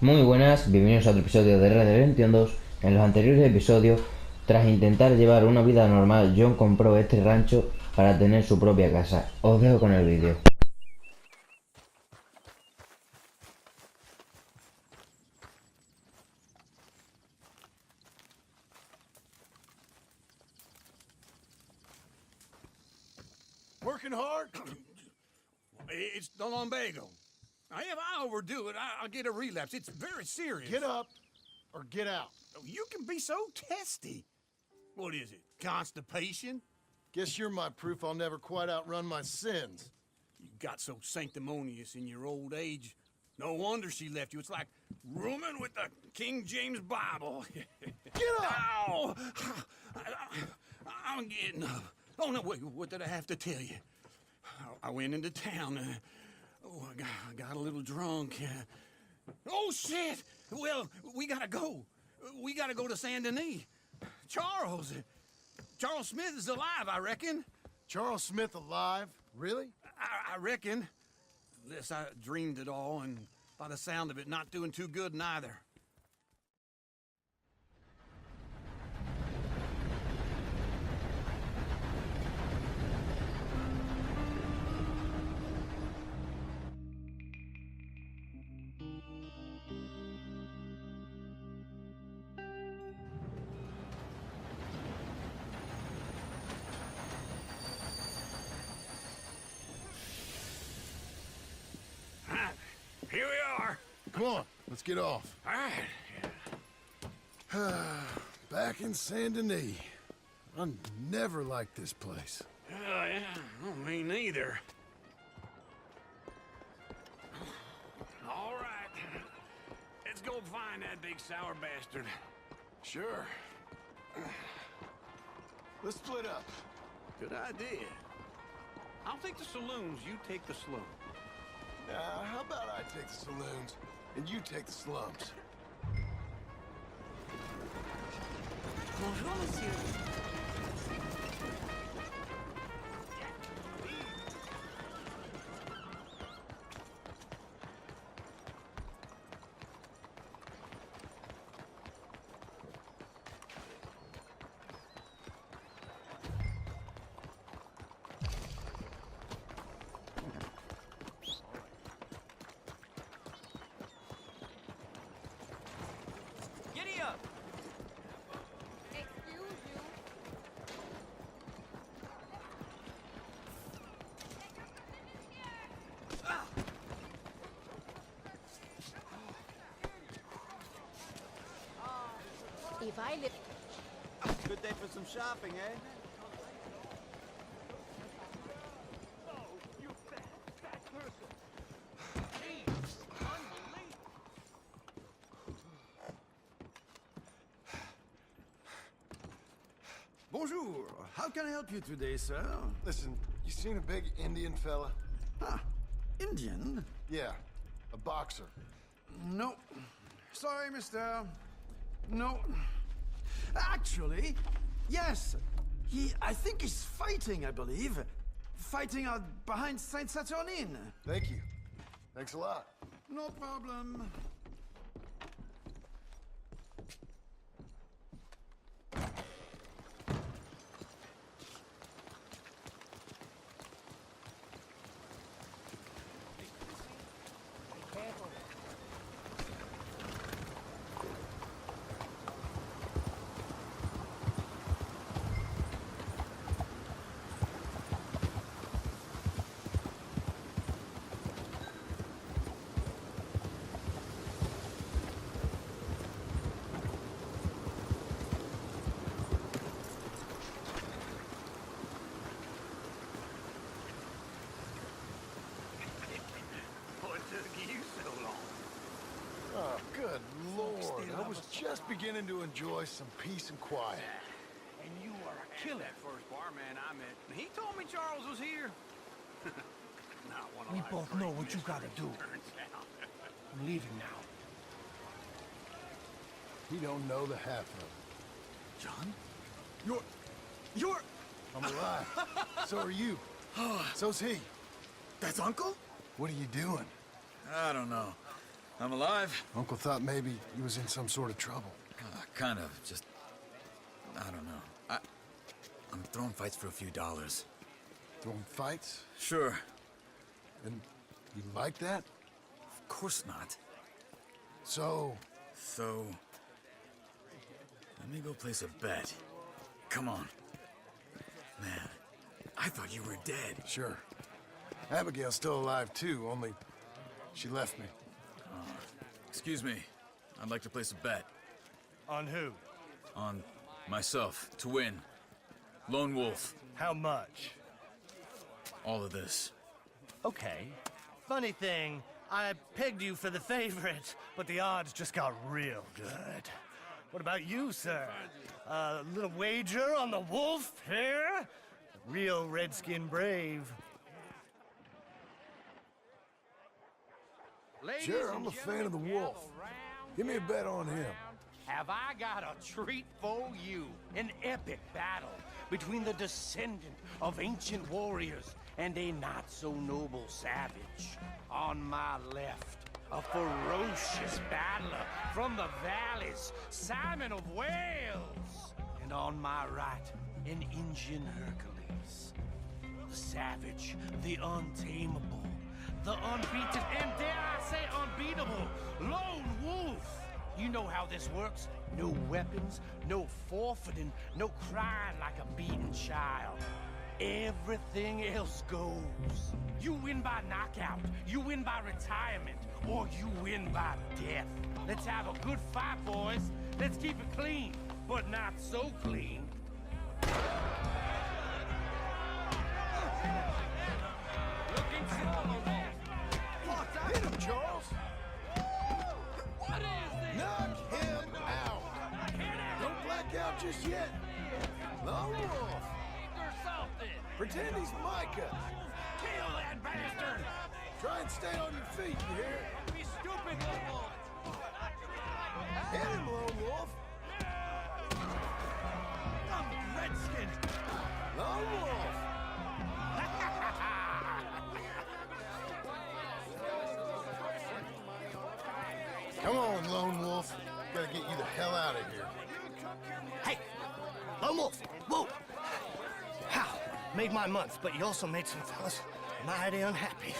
Muy buenas, bienvenidos a otro episodio de Red de 22. En los anteriores episodios, tras intentar llevar una vida normal, John compró este rancho para tener su propia casa. Os dejo con el vídeo. Working hard? It's the lumbago. If I overdo it, I'll get a relapse. It's very serious. Get up or get out. You can be so testy. What is it, constipation? Guess you're my proof I'll never quite outrun my sins. You got so sanctimonious in your old age. No wonder she left you. It's like rooming with the King James Bible. Get up! Ow! I'm getting up. Oh, no, wait, what did I have to tell you? I went into town. I got a little drunk. Oh, shit! Well, we gotta go. We gotta go to Saint Denis. Charles Smith is alive, I reckon. Charles Smith alive? Really? I reckon. Unless I dreamed it all, and by the sound of it, not doing too good neither. Here we are. Come on, let's get off. All right. Back in Saint Denis. I never liked this place. Yeah, oh, me neither. All right. Let's go find that big sour bastard. Sure. Let's split up. Good idea. I'll take the saloons, you take the slum. How about I take the saloons and you take the slums? Bonjour, monsieur. Giddy up! Excuse you. If I live... Good day for some shopping, eh? Bonjour. How can I help you today, sir? Listen, you seen a big Indian fella? Ah, Indian? Yeah, a boxer. No. Sorry, mister. No. Actually, yes. I think he's fighting, I believe. Fighting out behind Saint Saturnine. Thank you. Thanks a lot. No problem. What took you so long? Oh, good Lord. I was just beginning to enjoy some peace and quiet. And you are a killer. That first barman I met, he told me Charles was here. Not one of We our both great know what you gotta mysteries, do. turns out. I'm leaving now. He don't know the half of it. John? You're... I'm alive. So are you. So's he. That's Uncle? What are you doing? I don't know. I'm alive. Uncle thought maybe he was in some sort of trouble. Kind of. Just... I don't know. I'm throwing fights for a few dollars. Throwing fights? Sure. And you like that? Of course not. So... So... Let me go place a bet. Come on. Man, I thought you were dead. Sure. Abigail's still alive, too, only she left me. Excuse me. I'd like to place a bet. On who? On myself, to win. Lone Wolf. How much? All of this. Okay. Funny thing, I pegged you for the favorite, but the odds just got real good. What about you, sir? A little wager on the wolf here? Real redskin brave. Sure, I'm a fan of the wolf. Give me a bet on him. Have I got a treat for you? An epic battle between the descendant of ancient warriors and a not-so-noble savage. On my left, a ferocious battler from the valleys, Simon of Wales. And on my right, an Indian Hercules. The savage, the untamable, the unbeaten, and dare I say unbeatable, Lone Wolf. You know how this works. No weapons, no forfeiting, no crying like a beaten child. Everything else goes. You win by knockout, you win by retirement, or you win by death. Let's have a good fight, boys. Let's keep it clean, but not so clean. Looking strong. Hit him, Charles! What is this? Knock him out! Don't black out just yet. Lone Wolf! Or something. Pretend he's Micah. Kill that bastard! Try and stay on your feet, you hear? Don't be stupid, Lone Wolf. Hit him, Lone Wolf! I'm Redskin. Lone Wolf! Come on, Lone Wolf. Gotta get you the hell out of here. Hey! Lone Wolf! Whoa! How? Made my month, but you also made some fellas mighty unhappy.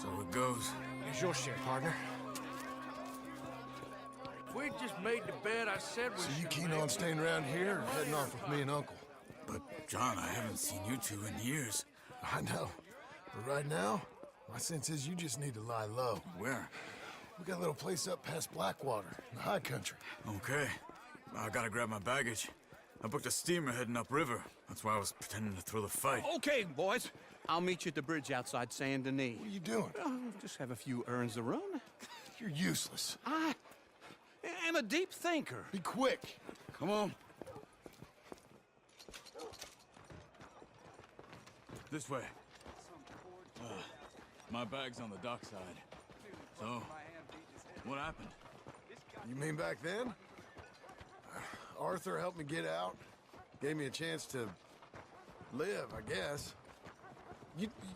So it goes. Here's your share, partner. We just made the bet I said we So you should keen make. on staying around here or heading off with me and Uncle? But, John, I haven't seen you two in years. I know. But right now, my sense is you just need to lie low. Where? We got a little place up past Blackwater, in the high country. Okay. I gotta grab my baggage. I booked a steamer heading upriver. That's why I was pretending to throw the fight. Okay, boys. I'll meet you at the bridge outside Saint Denis. What are you doing? Just have a few errands to run. You're useless. I am a deep thinker. Be quick. Come on. This way. My bag's on the dockside. So, what happened? You mean back then? Arthur helped me get out. Gave me a chance to live, I guess.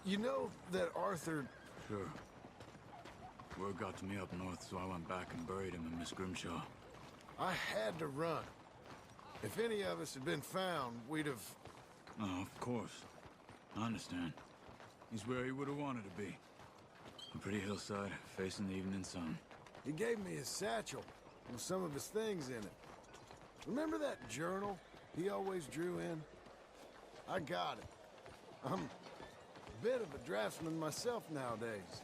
You know that Arthur... Sure. Word got to me up north, so I went back and buried him in Miss Grimshaw. I had to run. If any of us had been found, we'd have... Oh, of course. I understand. He's where he would have wanted to be. A pretty hillside, facing the evening sun. He gave me his satchel with some of his things in it. Remember that journal he always drew in? I got it. I'm a bit of a draftsman myself nowadays.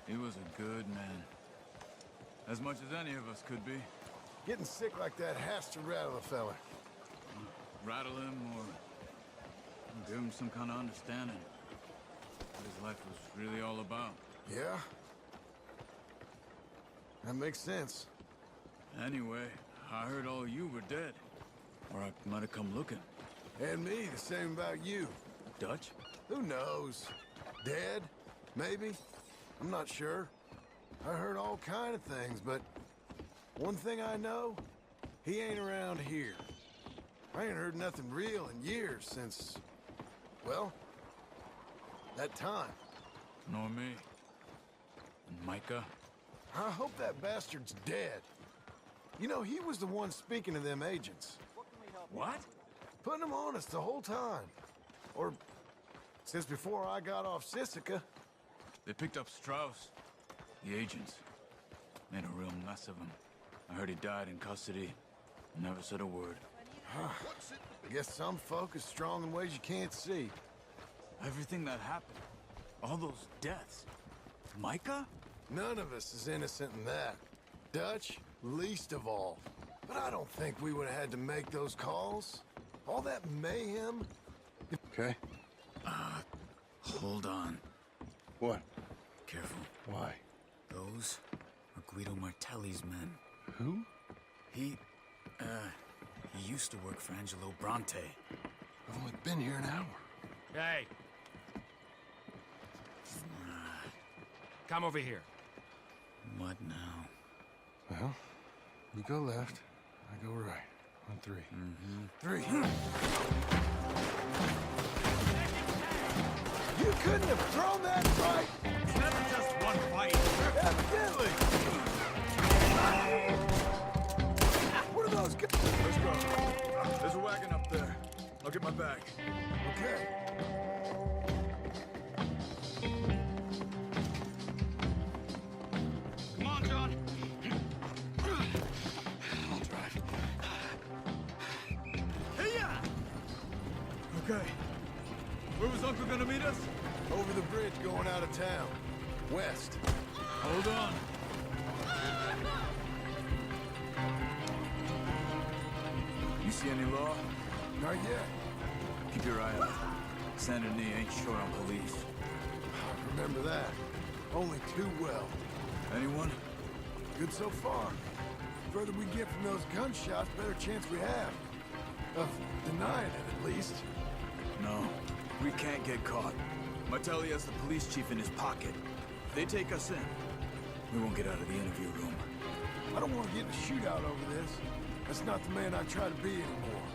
He was a good man. As much as any of us could be. Getting sick like that has to rattle a fella. Rattle him or give him some kind of understanding. What his life was really all about. Yeah? That makes sense. Anyway, I heard all you were dead. Or I might have come looking. And me, the same about you. Dutch? Who knows? Dead? Maybe? I'm not sure. I heard all kind of things, but one thing I know, he ain't around here. I ain't heard nothing real in years since, well, that time. Nor me. And Micah? I hope that bastard's dead. You know, he was the one speaking to them agents. What? Putting them on us the whole time. Or since before I got off Sisika. They picked up Strauss. The agents. Made a real mess of him. I heard he died in custody. Never said a word. I guess some folk is strong in ways you can't see. Everything that happened. All those deaths. Micah? None of us is innocent in that. Dutch, least of all. But I don't think we would have had to make those calls. All that mayhem. Okay. Hold on. What? Careful. Why? Those are Guido Martelli's men. Who? He used to work for Angelo Bronte. I've only been here an hour. Hey. Come over here. What now? Well, you go left, I go right. On three. Three. You couldn't have thrown that fight! It's never just one fight. Evidently! What are those guys? Let's go. There's a wagon up there. I'll get my bag. Okay. Come on, John. I'll drive. Hey-ya! Okay. Where was Uncle gonna meet us? Over the bridge going out of town. West. Hold on. You see any law? Not yet. Keep your eye out. Saint Denis ain't short on police. I remember that. Only too well. Anyone? Good so far. Further we get from those gunshots, better chance we have. Of denying it, at least. No. We can't get caught. Martelli has the police chief in his pocket. If they take us in, we won't get out of the interview room. I don't want to get in a shootout over this. That's not the man I try to be anymore.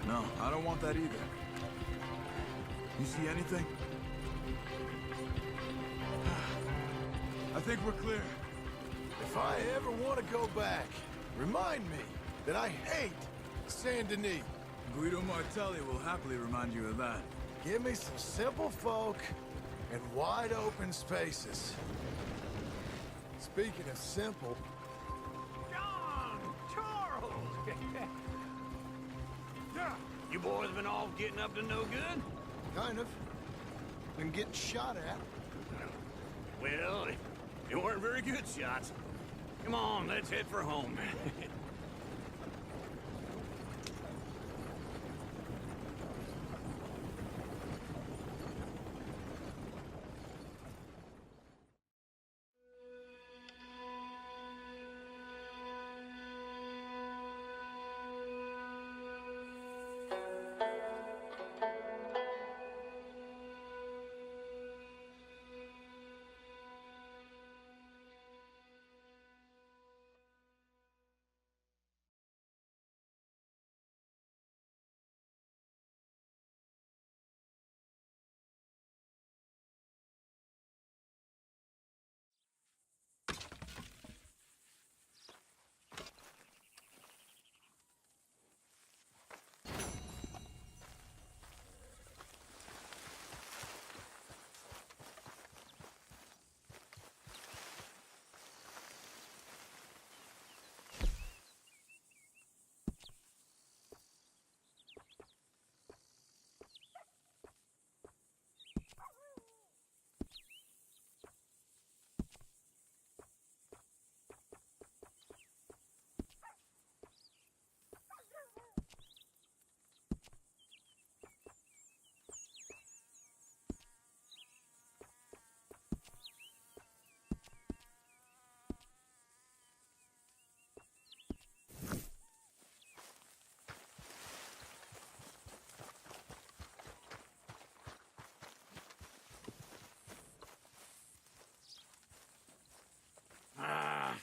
No, I don't want that either. You see anything? I think we're clear. If I ever want to go back, remind me that I hate Saint Denis. Guido Martelli will happily remind you of that. Give me some simple folk and wide open spaces. Speaking of simple, John! Charles! You boys been off getting up to no good? kind of, been getting shot at. Well, they weren't very good shots. Come on, let's head for home.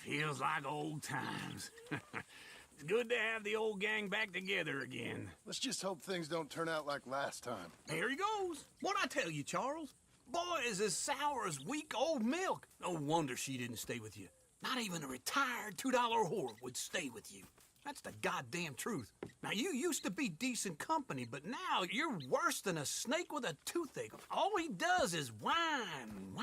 Feels like old times. It's good to have the old gang back together again. Let's just hope things don't turn out like last time. There he goes. What'd I tell you, Charles? Boy is as sour as week-old milk. No wonder she didn't stay with you. Not even a retired $2 whore would stay with you. That's the goddamn truth. Now, you used to be decent company, but now you're worse than a snake with a toothache. All he does is whine.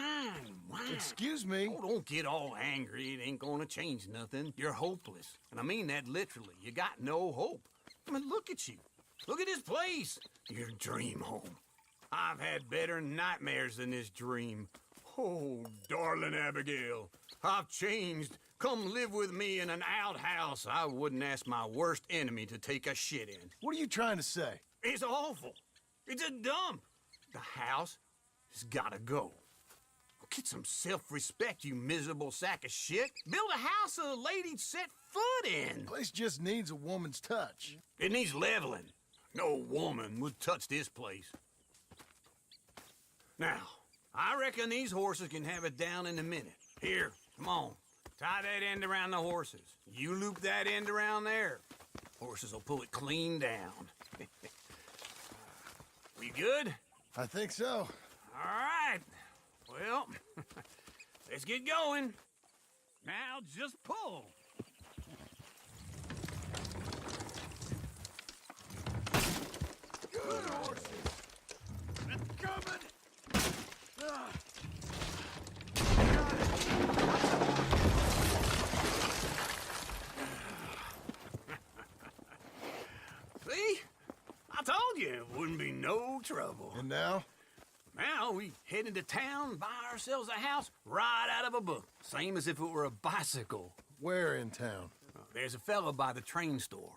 Excuse me? Oh, don't get all angry. It ain't gonna change nothing. You're hopeless. And I mean that literally. You got no hope. I mean, look at you. Look at this place. Your dream home. I've had better nightmares than this dream. Oh, darling Abigail, I've changed. Come live with me in an outhouse I wouldn't ask my worst enemy to take a shit in. What are you trying to say? It's awful. It's a dump. The house has gotta go. Get some self-respect, you miserable sack of shit. Build a house a lady'd set foot in. Place just needs a woman's touch. It needs leveling. No woman would touch this place. Now, I reckon these horses can have it down in a minute. Here, come on. Tie that end around the horses. You loop that end around there. Horses will pull it clean down. We good? I think so. All right. Well, let's get going. Now just pull. Good horses. It's coming. See? I told you it wouldn't be no trouble. And now? Now we head into town, buy ourselves a house right out of a book. Same as if it were a bicycle. Where in town? There's a fella by the train store.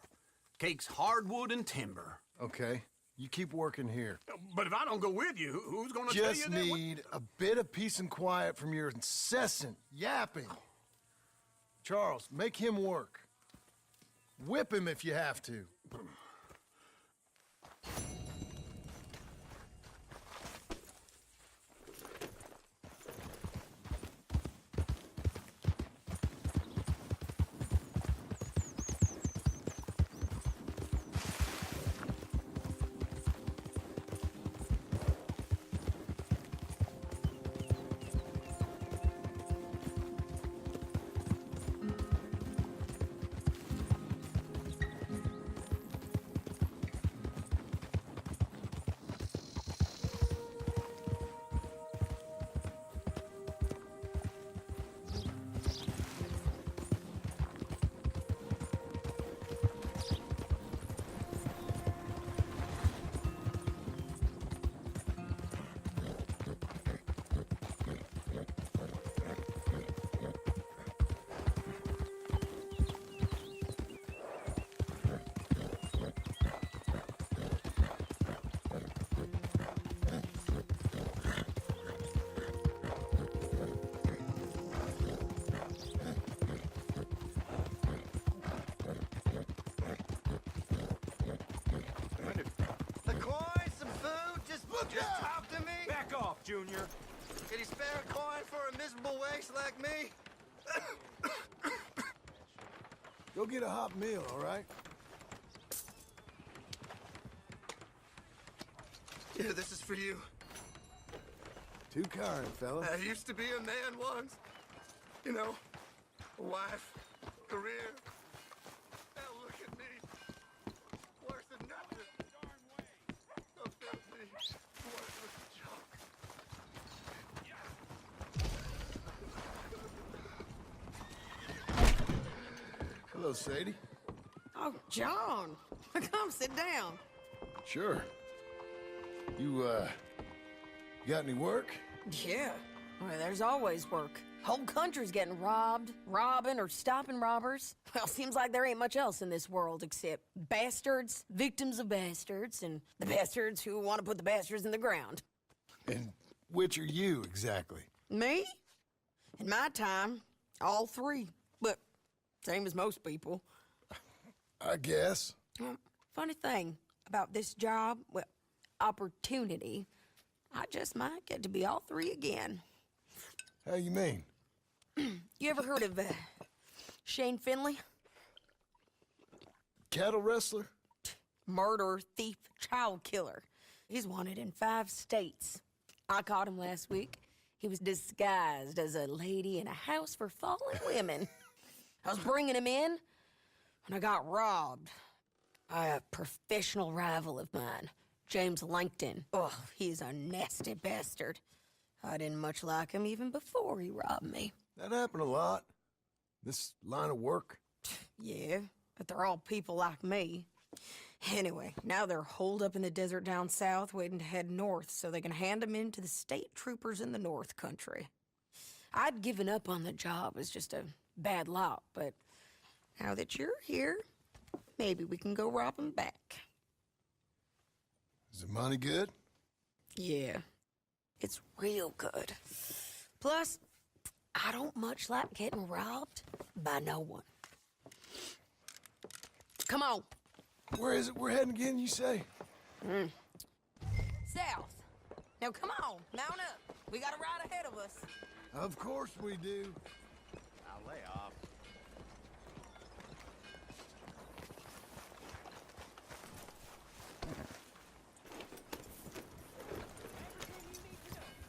Cakes hardwood and timber. Okay. You keep working here. But if I don't go with you, who's gonna tell you Just that? need a bit of peace and quiet from your incessant yapping. Charles, make him work. Whip him if you have to. Just talk to me? Back off, Junior. Can you spare a coin for a miserable waste like me? Go get a hot meal, all right? Yeah, this is for you. Too kind, fella. I used to be a man once. You know, a wife, career. Now look at me. Worse than nothing. I'm filthy. Worthless junk. Hello, Sadie. Oh, John. Come sit down. Sure. You got any work? Yeah. Well, there's always work. Whole country's getting robbed, robbing, or stopping robbers. Well, seems like there ain't much else in this world except bastards, victims of bastards, and the bastards who want to put the bastards in the ground. And which are you, exactly? Me? In my time, all three. But same as most people. I guess. Funny thing about this job, well, opportunity, I just might get to be all three again. How you mean? You ever heard of Shane Finley? Cattle wrestler? Murderer, thief, child killer. He's wanted in 5 states. I caught him last week. He was disguised as a lady in a house for fallen women. I was bringing him in when I got robbed by a professional rival of mine, James Langton. Oh, he's a nasty bastard. I didn't much like him even before he robbed me. That happened a lot. This line of work. Yeah, but they're all people like me. Anyway, now they're holed up in the desert down south, waiting to head north so they can hand them in to the state troopers in the north country. I'd given up on the job as just a bad lot, but now that you're here, maybe we can go rob them back. Is the money good? Yeah, it's real good. Plus, I don't much like getting robbed by no one. Come on. Where is it we're heading again, you say? South. Now come on, mount up. We got a ride ahead of us. Of course we do. I'll lay off.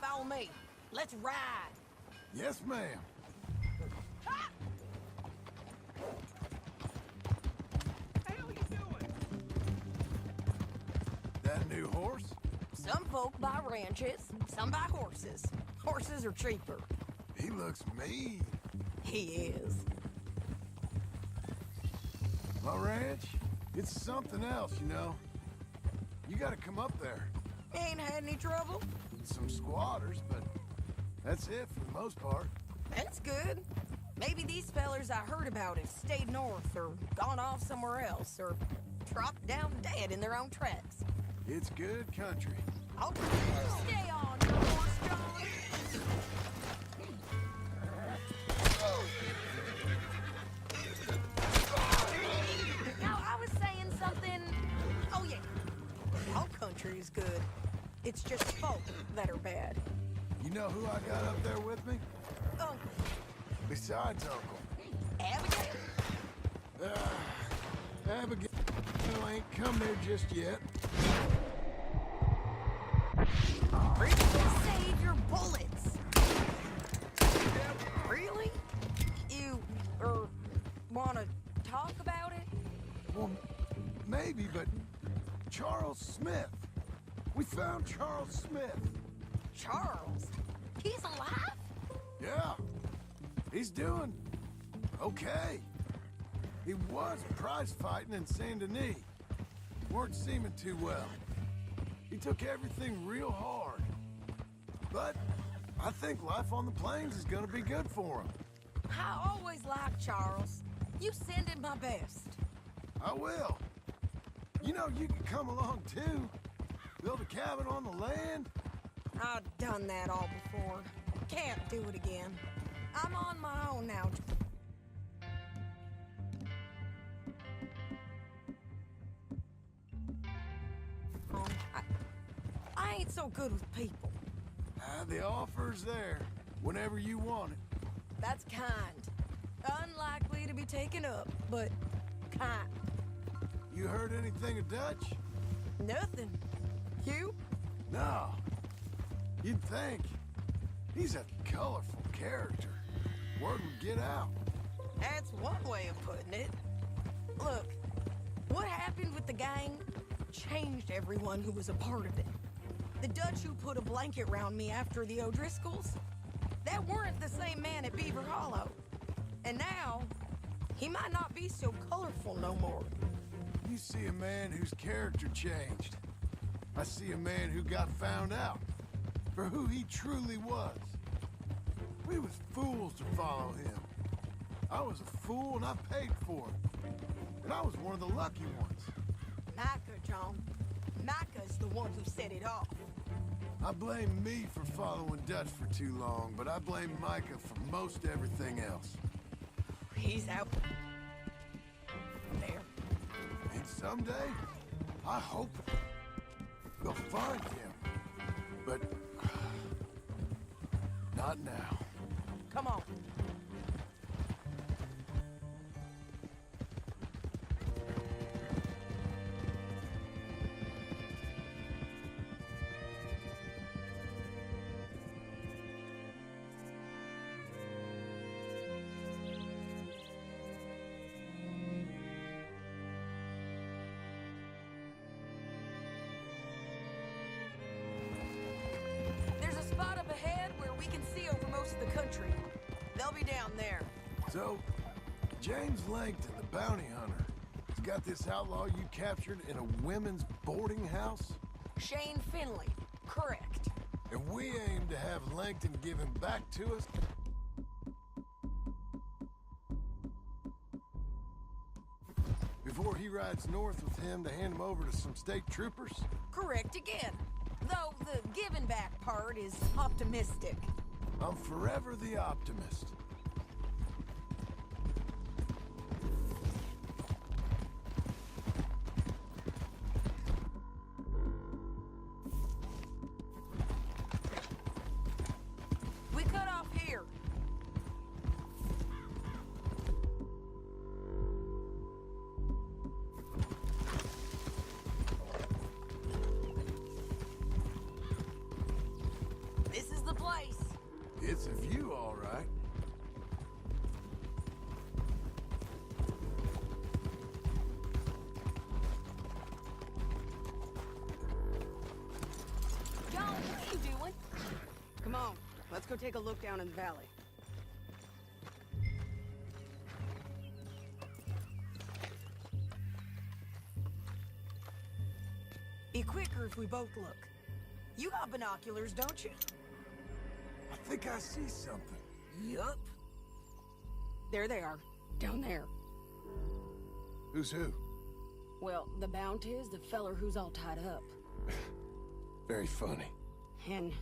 Follow me. Let's ride. Yes, ma'am. That new horse? Some folk buy ranches, some buy horses. Horses are cheaper. He looks mean. He is. My ranch? It's something else, you know. You gotta come up there. Ain't had any trouble? Some squatters, but that's it for the most part. That's good. Maybe these fellers I heard about have stayed north or gone off somewhere else or dropped down dead in their own tracks. It's good country. Oh, stay on your horse, John. Now, I was saying something... Oh, yeah. All country is good. It's just folk that are bad. You know who I got up there with me? Uncle. Besides Uncle. Abigail? Abigail ain't come there just yet. Save your bullets. Really? You, wanna talk about it? Well, maybe, but Charles Smith. We found Charles Smith. Charles? He's alive? Yeah. He's doing okay. He was prize fighting in Saint Denis. Weren't seeming too well. He took everything real hard. But I think life on the plains is gonna be good for him. I always liked Charles. You send him my best. I will. You know, you can come along too. Build a cabin on the land. I've done that all before. Can't do it again. I'm on my own now. I ain't so good with people. The offer's there. Whenever you want it. That's kind. Unlikely to be taken up, but kind. You heard anything of Dutch? Nothing. You? No. You'd think. He's a colorful character. Word would get out. That's one way of putting it. Look, what happened with the gang changed everyone who was a part of it. The Dutch who put a blanket round me after the O'Driscolls, that weren't the same man at Beaver Hollow. And now, he might not be so colorful no more. You see a man whose character changed. I see a man who got found out for who he truly was. We was fools to follow him. I was a fool and I paid for it. And I was one of the lucky ones. Micah, John. Micah's the one who set it off. I blame me for following Dutch for too long, but I blame Micah for most everything else. He's out there. And someday, I hope they'll find him. But not now. Come on. country. They'll be down there. So, James Langton, the bounty hunter, has got this outlaw you captured in a women's boarding house? Shane Finley. Correct. And we aim to have Langton give him back to us? Before he rides north with him to hand him over to some state troopers? Correct again. Though the giving back part is optimistic. I'm forever the optimist. We cut off here. This is the place. It's a view, all right. John, what are you doing? Come on, let's go take a look down in the valley. Be quicker if we both look. You got binoculars, don't you? I think I see something. Yup. There they are, down there. Who's who? Well, the Bounty is the feller who's all tied up. Very funny. And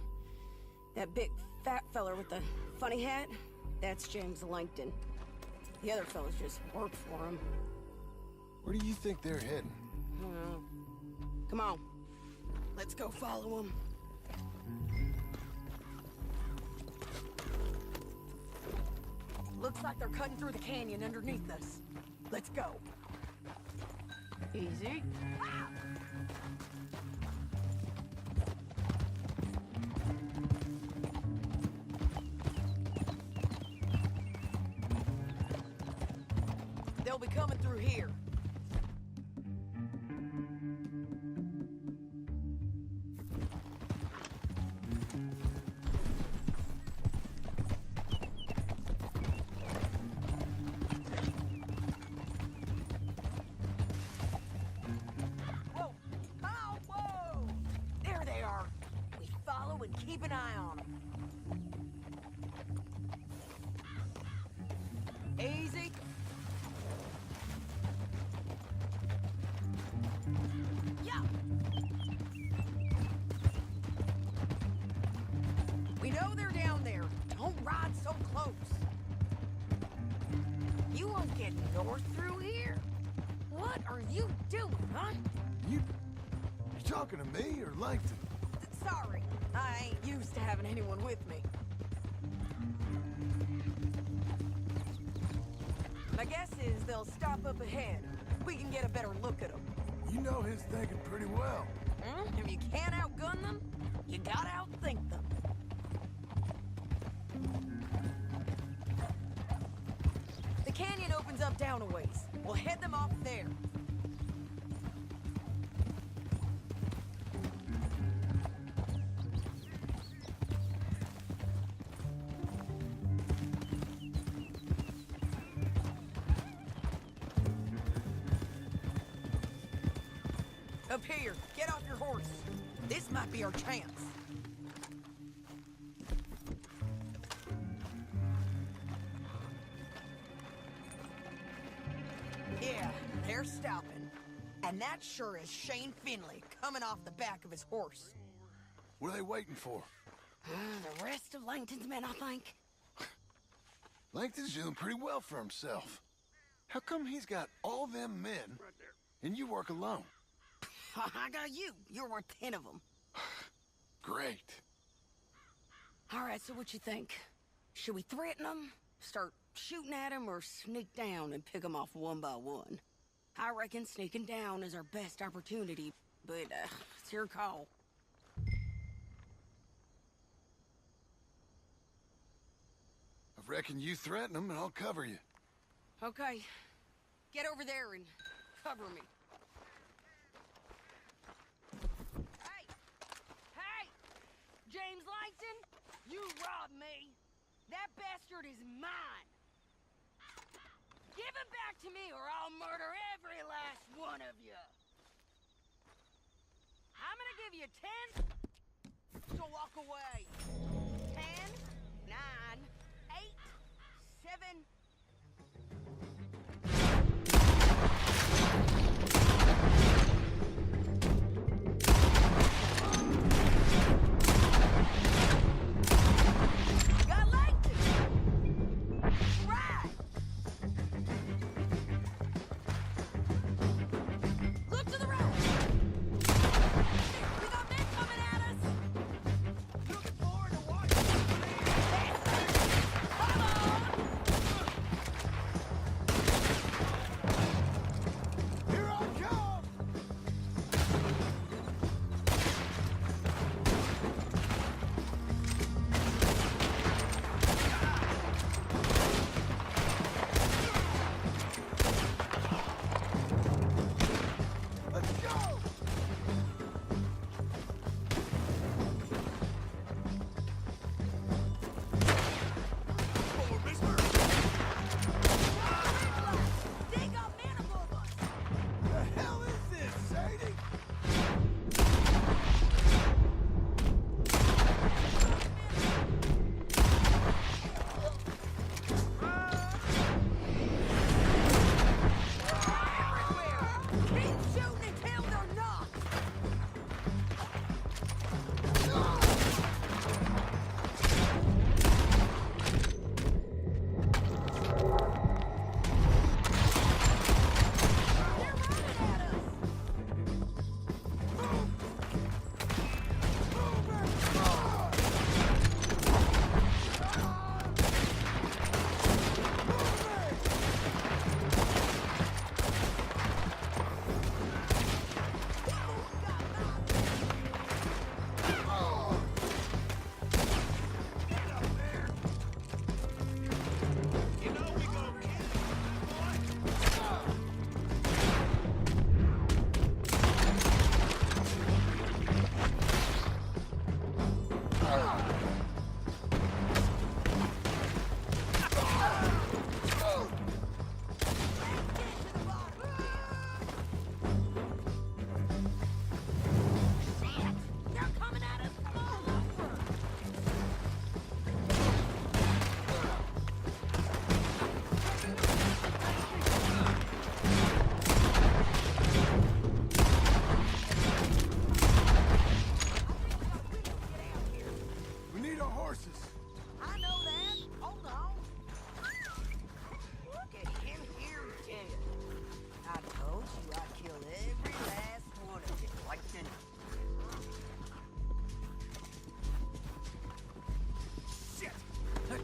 that big fat feller with the funny hat, that's James Langton. The other fellas just work for him. Where do you think they're heading? Come on, let's go follow them. Looks like they're cutting through the canyon underneath us. Let's go. Easy. They'll be coming through here. Whoa! Oh, whoa! There they are. We follow and keep an eye on them. Easy. Yeah. We know they're down there. Don't ride so close. You won't get north through here. What are you doing, huh? You talking to me or Langton? Sorry, I ain't used to having anyone with me. My guess is they'll stop up ahead. We can get a better look at them. You know his thinking pretty well. If you can't outgun them, you gotta outthink them. The canyon opens up down a ways. We'll head them off there. Up here, get off your horse. This might be our chance. Yeah, they're stopping. And that sure is Shane Finley coming off the back of his horse. What are they waiting for? The rest of Langton's men, I think. Langton's doing pretty well for himself. How come he's got all them men and you work alone? I got you. You're worth 10 of them. Great. All right, so what you think? Should we threaten them, start shooting at them, or sneak down and pick them off one by one? I reckon sneaking down is our best opportunity, but it's your call. I reckon you threaten them and I'll cover you. Okay. Get over there and cover me. Hey! Hey! James Langton, you robbed me. That bastard is mine! Give him back to me or I'll murder every last one of you! I'm gonna give you 10 to walk away. 10, 9, 8, 7...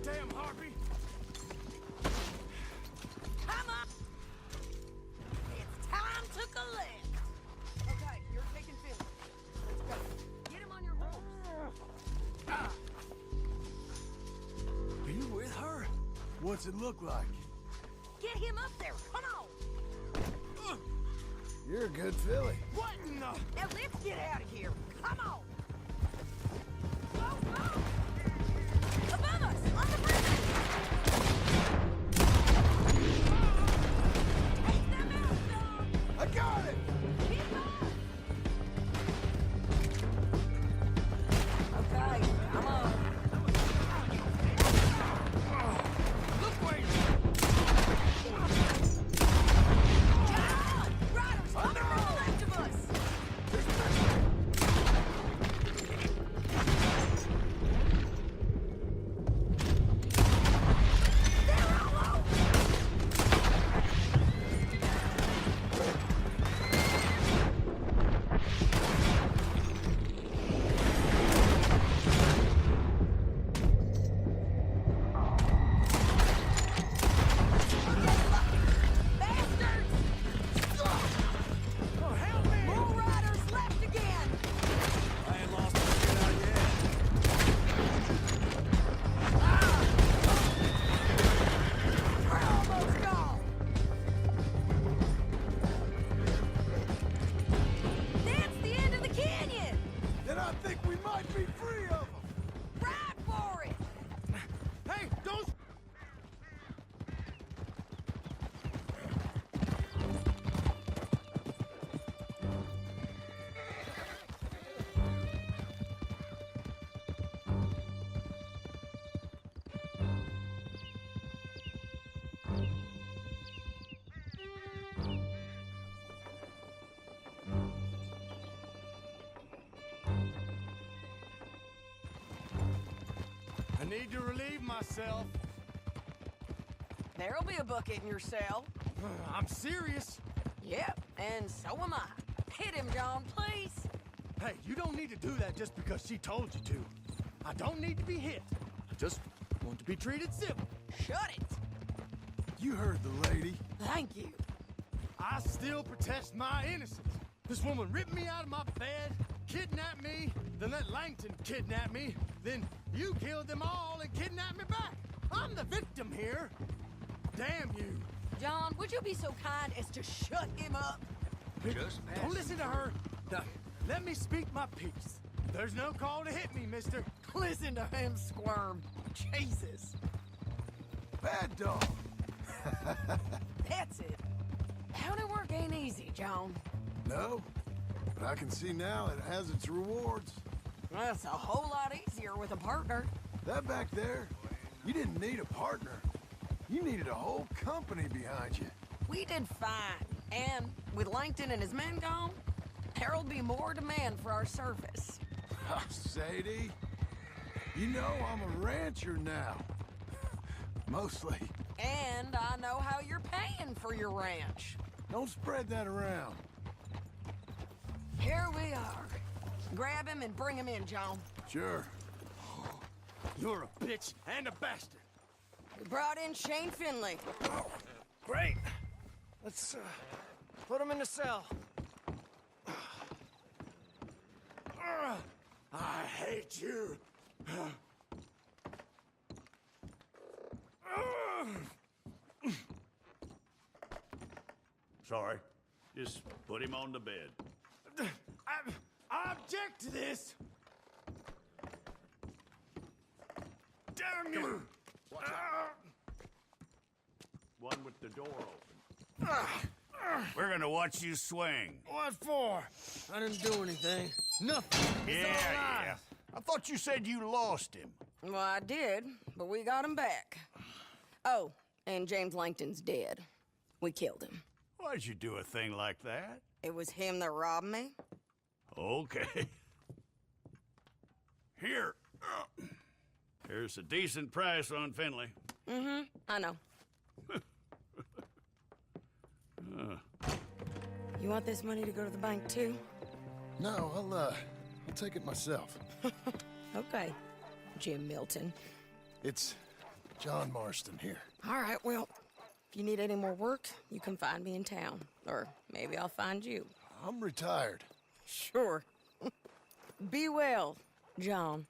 Damn harpy! Come on! It's time to collect! Okay, you're taking Philly. Let's go. Get him on your horse. Are you with her? What's it look like? Get him up there! Come on! You're a good filly. What in the... Now let's get out of here! Come on! Whoa, whoa! Above us! On the bridge! Take them out, dog! I got it! Keep on! Okay, come on. Look where you... God! Riders coming from the left of us! need to relieve myself. There'll be a bucket in your cell. I'm serious. Yep, and so am I. Hit him, John, please. Hey, you don't need to do that just because she told you to. I don't need to be hit. I just want to be treated civil. Shut it. You heard the lady. Thank you. I still protest my innocence. This woman ripped me out of my bed, kidnapped me, then let Langton kidnap me, then you killed them all and kidnapped me back. I'm the victim here. Damn you. John, would you be so kind as to shut him up? Don't listen to her. Now, let me speak my piece. There's no call to hit me, mister. Listen to him squirm. Jesus. Bad dog. That's it. County work ain't easy, John. No, but I can see now it has its rewards. That's a whole lot easier with a partner. That back there, you didn't need a partner. You needed a whole company behind you. We did fine. And with Langton and his men gone, there'll be more demand for our service. Sadie, you know I'm a rancher now. Mostly. And I know how you're paying for your ranch. Don't spread that around. Here we are. Grab him and bring him in, John. Sure. You're a bitch and a bastard. We brought in Shane Finley. Great. Let's put him in the cell. I hate you. Sorry. Just put him on the bed. I object to this. Damn you! One with the door open. We're gonna watch you swing. What for? I didn't do anything. Nothing. It's all Yeah. lies. I thought you said you lost him. Well, I did, but we got him back. Oh, and James Langton's dead. We killed him. Why'd you do a thing like that? It was him that robbed me. Okay. Here. Here's a decent price on Finley. I know. You want this money to go to the bank, too? No, I'll take it myself. Okay, Jim Milton. It's John Marston here. All right, well, if you need any more work, you can find me in town. Or maybe I'll find you. I'm retired. Sure. Be well, John.